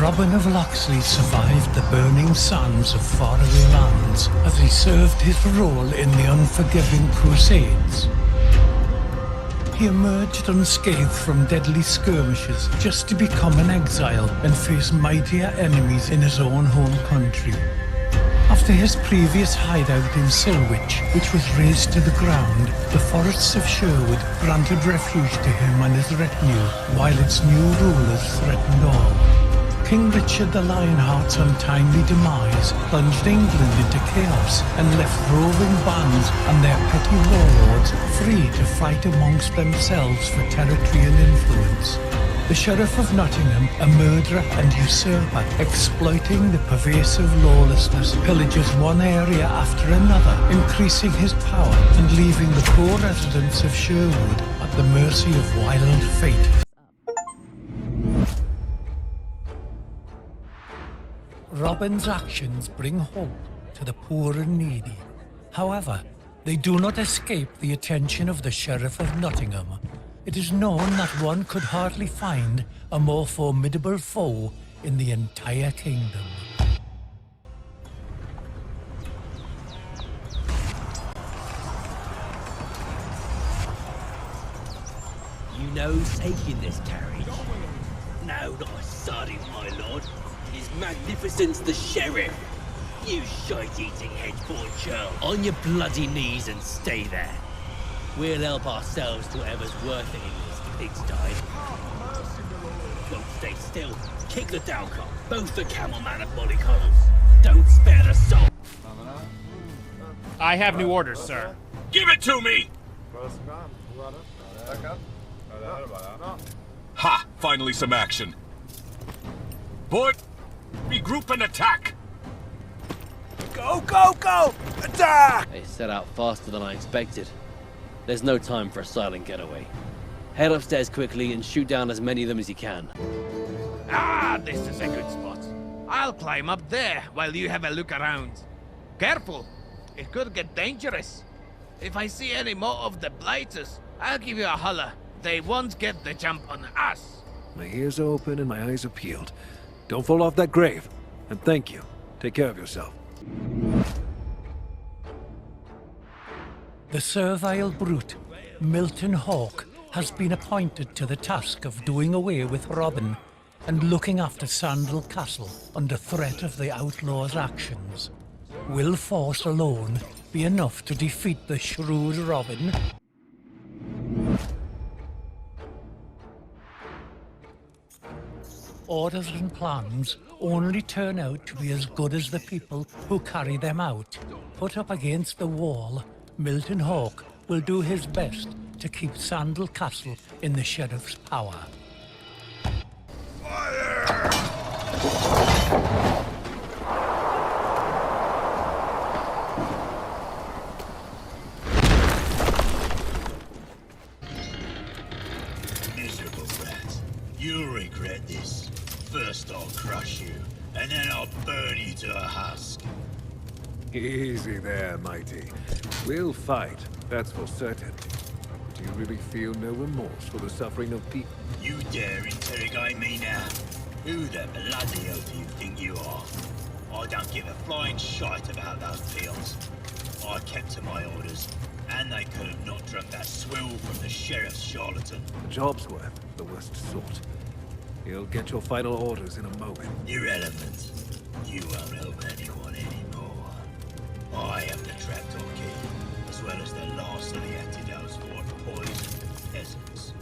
Robin of Locksley survived the burning sands of faraway lands as he served his role in the unforgiving Crusades. He emerged unscathed from deadly skirmishes just to become an exile and face mightier enemies in his own home country. After his previous hideout in Silwich, which was razed to the ground, the forests of Sherwood granted refuge to him and his retinue, while its new rulers threatened all. King Richard the Lionheart's untimely demise plunged England into chaos and left roving bands and their petty warlords free to fight amongst themselves for territory and influence. The Sheriff of Nottingham, a murderer and usurper, exploiting the pervasive lawlessness, pillages one area after another, increasing his power and leaving the poor residents of Sherwood at the mercy of wild fate. Robin's actions bring hope to the poor and needy. However, they do not escape the attention of the Sheriff of Nottingham. It is known that one could hardly find a more formidable foe in the entire kingdom. You know who's taking this carriage? No, not a sardine, my lord. His Magnificence the Sheriff. You shite-eating hedge-born churl. On your bloody knees and stay there. We'll help ourselves to whatever's worth it in this pigsty. Don't stay still. Kick the down cart. Both the camelman and mollycoddles. Don't spare the soul. I have new orders, sir. Give it to me! Ha! Finally some action. Boy, regroup and attack! Go, go, go! Attack! They set out faster than I expected. There's no time for a silent getaway. Head upstairs quickly and shoot down as many of them as you can. Ah, this is a good spot. I'll climb up there while you have a look around. Careful, it could get dangerous. If I see any more of the blighters, I'll give you a holler. They won't get the jump on us. My ears are open and my eyes are peeled. Don't fall off that grave. And thank you. Take care of yourself. The servile brute, Milton Hawke, has been appointed to the task of doing away with Robin and looking after Sandal Castle under threat of the outlaw's actions. Will force alone be enough to defeat the shrewd Robin? Orders and plans only turn out to be as good as the people who carry them out. Put up against the wall, Milton Hawke will do his best to keep Sandal Castle in the Sheriff's power. Miserable rat. You'll regret this. First I'll crush you, and then I'll burn you to a husk. Easy there, mighty. We'll fight, that's for certain. Do you really feel no remorse for the suffering of people? You dare interrogate me now? Who the bloody hell do you think you are? I don't give a flying shite about those peels. I kept to my orders, and they could have not drunk that swill from the sheriff's charlatan. The job's worth, the worst sort. You'll get your final orders in a moment. Irrelevant. You won't help anyone anymore. I am the trapdoor key, as well as the last of the antidotes for poisoned peasants.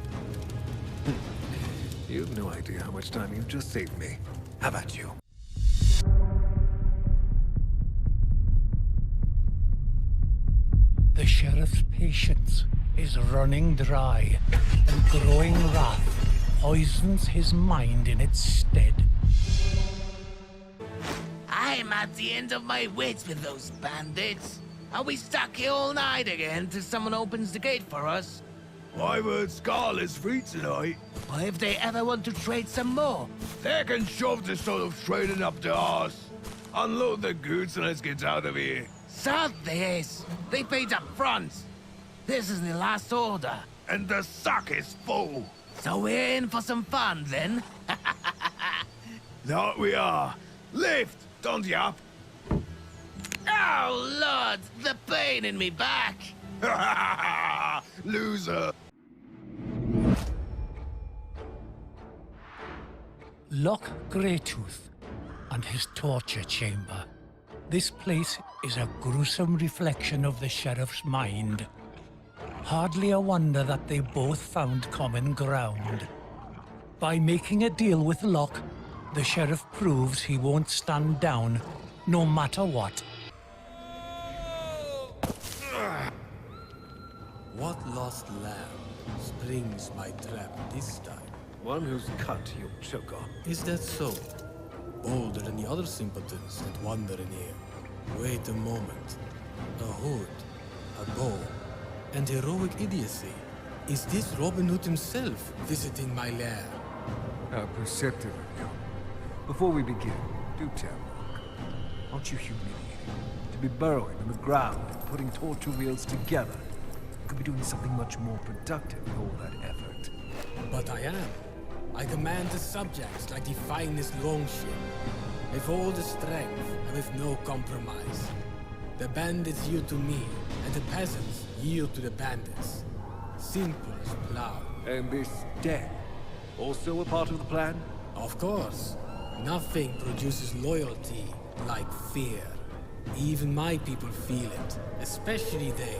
You've no idea how much time you've just saved me. How about you? The Sheriff's patience is running dry, and growing wrath poisons his mind in its stead. I'm at the end of my wits with those bandits. Are we stuck here all night again till someone opens the gate for us? I've heard Scarlet's free tonight. Or if they ever want to trade some more? They can shove this sort of trading up their arse. Unload the goods and let's get out of here. So this. They paid up front. This is the last order. And the sack is full. So we're in for some fun then? That we are. Lift, don't yap. Oh, Lord, the pain in me back. Loser. Loch Greytooth and his torture chamber. This place is a gruesome reflection of the sheriff's mind. Hardly a wonder that they both found common ground. By making a deal with Locke, the sheriff proves he won't stand down, no matter what. What lost lamb springs my trap this time? One whose cut you'll choke on. Is that so? Bolder than the other simpletons that wander in here. Wait a moment. A hood, a bow, and heroic idiocy. Is this Robin Hood himself visiting my lair? How perceptive of you. Before we begin, do tell me, aren't you humiliated? To be burrowing in the ground and putting torture wheels together. You could be doing something much more productive with all that effort. But I am. I command the subjects like the finest longship, with all the strength and with no compromise. The bandits yield to me, and the peasants yield to the bandits. Simple as plow. And this death, also a part of the plan? Of course. Nothing produces loyalty like fear. Even my people feel it, especially they.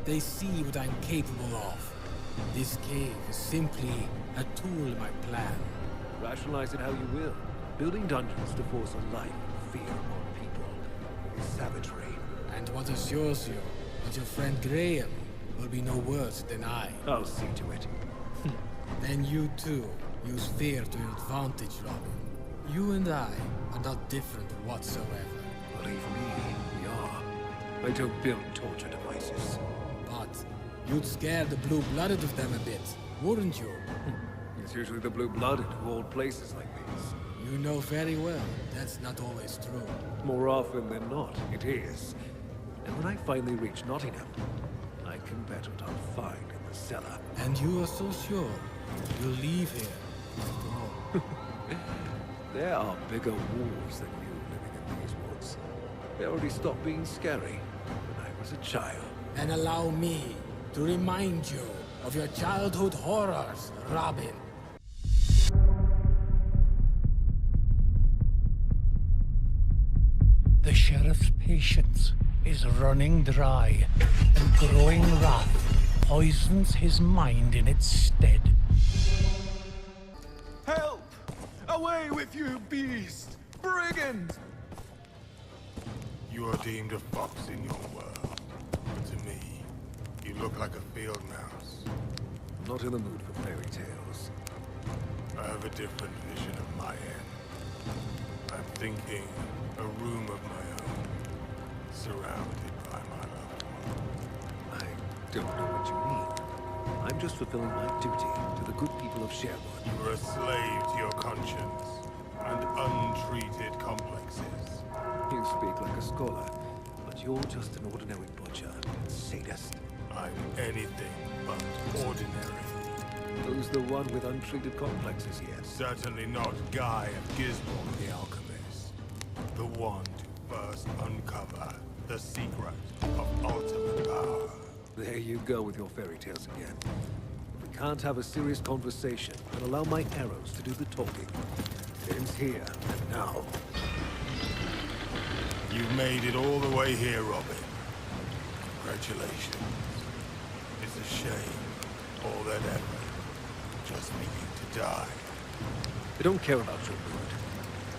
They see what I'm capable of. This cave is simply a tool in my plan. Rationalize it how you will. Building dungeons to force a life of fear upon people is savagery. And what assures you that your friend Graham will be no worse than I? I'll see to it. Then you too use fear to your advantage, Robin. You and I are not different whatsoever. Believe me, we are. I don't build torture devices. But you'd scare the blue-blooded of them a bit, wouldn't you? It's usually the blue-blooded who hold places like these. You know very well that's not always true. More often than not, it is. And when I finally reach Nottingham, I can bet what I'll find in the cellar. And you are so sure you'll leave here after all. There are bigger wolves than you living in these woods. They already stopped being scary when I was a child. And allow me to remind you of your childhood horrors, Robin. The sheriff's patience is running dry, and growing wrath poisons his mind in its stead. Help! Away with you, beast! Brigand! You are deemed a fox in your world. But to me, you look like a field mouse. I'm not in the mood for fairy tales. I have a different vision of my end. I'm thinking a room of my own, surrounded by my loved one. I don't know what you mean. I'm just fulfilling my duty to the good people of Sherwood. You are a slave to your conscience and untreated complexes. You speak like a scholar, but you're just an ordinary butcher and sadist. I'm anything but ordinary. Who's the one with untreated complexes here? Certainly not Guy of Gisborne the Alchemist. The one to first uncover the secret of ultimate power. There you go with your fairy tales again. If we can't have a serious conversation, then allow my arrows to do the talking. It ends here and now. You've made it all the way here, Robin. Congratulations. It's a shame all that effort just for you to die. I don't care about your mood.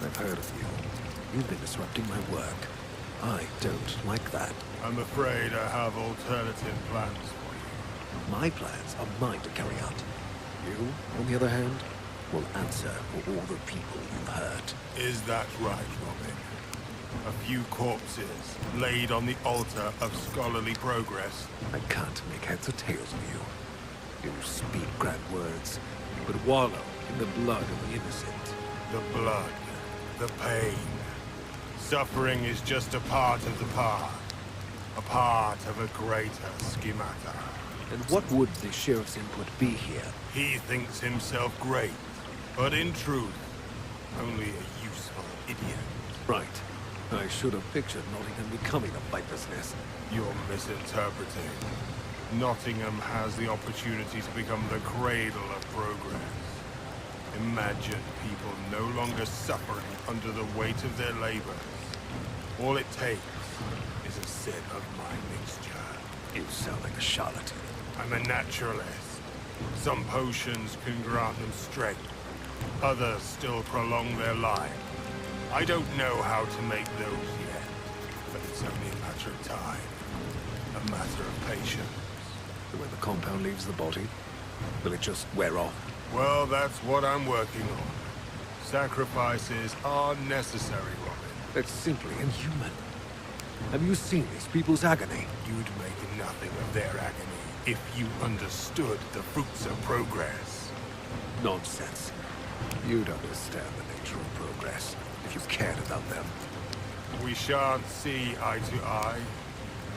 I've heard of you. You've been disrupting my work. I don't like that. I'm afraid I have alternative plans for you. My plans are mine to carry out. You, on the other hand, will answer for all the people you've hurt. Is that right, Robin? A few corpses laid on the altar of scholarly progress. I can't make heads or tails of you. You speak grand words, but wallow in the blood of the innocent. The blood, the pain. Suffering is just a part of the path. A part of a greater schemata. And what would the sheriff's input be here? He thinks himself great, but in truth, only a useful idiot. Right. I should have pictured Nottingham becoming a viper's nest. You're misinterpreting. Nottingham has the opportunity to become the cradle of progress. Imagine people no longer suffering under the weight of their labors. All it takes is a sip of my mixture. You sound like a charlatan. I'm a naturalist. Some potions can grant them strength. Others still prolong their life. I don't know how to make those yet, but it's only a matter of time. A matter of patience. When the compound leaves the body, will it just wear off? Well, that's what I'm working on. Sacrifices are necessary, Robin. That's simply inhuman. Have you seen these people's agony? You'd make nothing of their agony if you understood the fruits of progress. Nonsense. You'd understand the nature of progress if you cared about them. We shan't see eye to eye,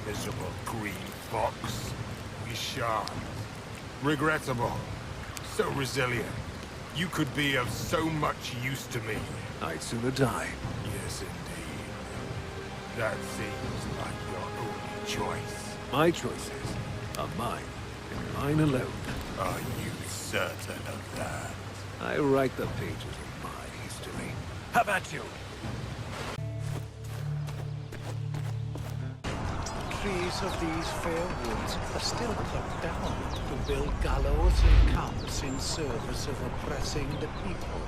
miserable green fox. We shan't. Regrettable. So resilient. You could be of so much use to me. I'd sooner die. Yes, indeed. That seems like your only choice. My choices are mine, and mine alone. Are you certain of that? I write the pages of my history. How about you? Trees of these fair woods are still cut down to build gallows and camps in service of oppressing the people.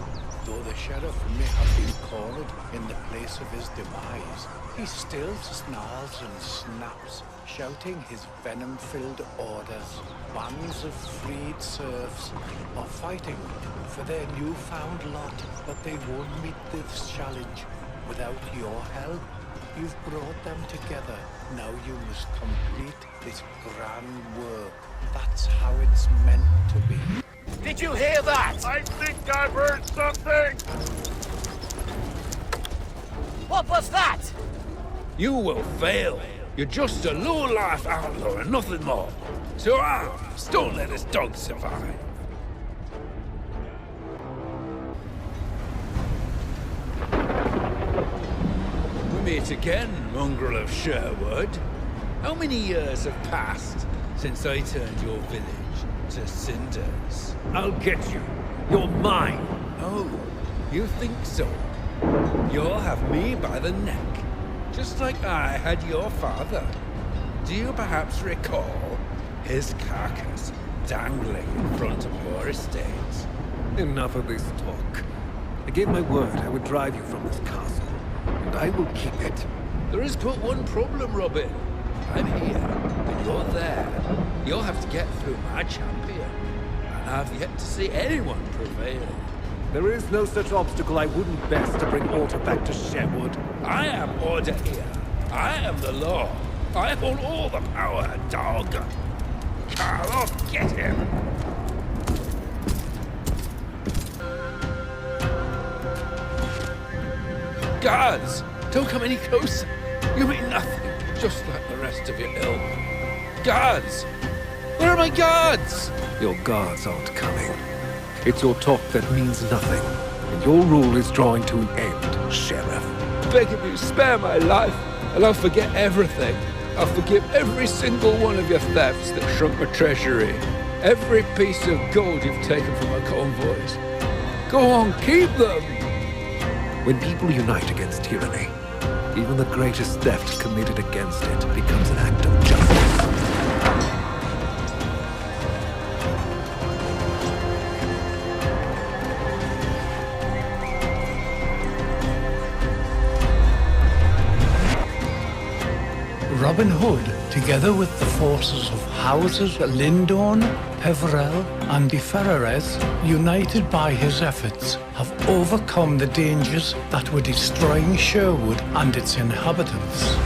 Though the sheriff may have been called in the place of his demise, he still snarls and snaps, shouting his venom-filled orders. Bands of freed serfs are fighting for their newfound lot, but they won't meet this challenge without your help. You've brought them together. Now you must complete this grand work. That's how it's meant to be. Did you hear that? I think I've heard something! What was that? You will fail. You're just a low-life outlaw and nothing more. So arms, don't let this dog survive. We meet again, mongrel of Sherwood. How many years have passed since I turned your village to cinders? I'll get you. You're mine. Oh, you think so? You'll have me by the neck, just like I had your father. Do you perhaps recall his carcass dangling in front of your estate? Enough of this talk. I gave my word I would drive you from this castle, and I will keep it. There is but one problem, Robin. I'm here, and you're there. You'll have to get through my champion, and I've yet to see anyone prevail. There is no such obstacle I wouldn't best to bring order back to Sherwood. I am order here. I am the law. I hold all the power, dog. Carlo, get him! Guards! Don't come any closer. You mean nothing, just like the rest of your ilk. Guards! Where are my guards? Your guards aren't coming. It's your talk that means nothing, and your rule is drawing to an end, Sheriff. Begging you, spare my life, and I'll forget everything. I'll forgive every single one of your thefts that shrunk my treasury. Every piece of gold you've taken from my convoys. Go on, keep them! When people unite against tyranny, even the greatest theft committed against it becomes an act of justice. Robin Hood, together with the forces of Houses Lindorn, Peverell, and de Ferrerez, united by his efforts, have overcome the dangers that were destroying Sherwood and its inhabitants.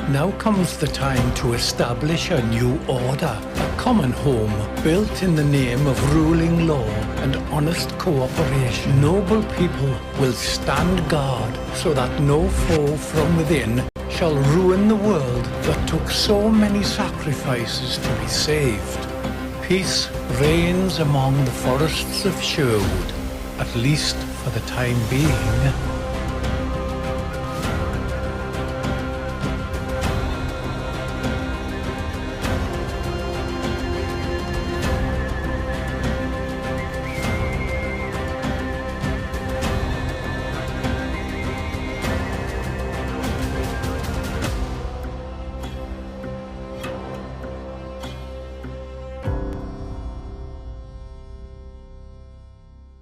Now comes the time to establish a new order, a common home built in the name of ruling law and honest cooperation. Noble people will stand guard so that no foe from within shall ruin the world that took so many sacrifices to be saved. Peace reigns among the forests of Sherwood, at least for for the time being.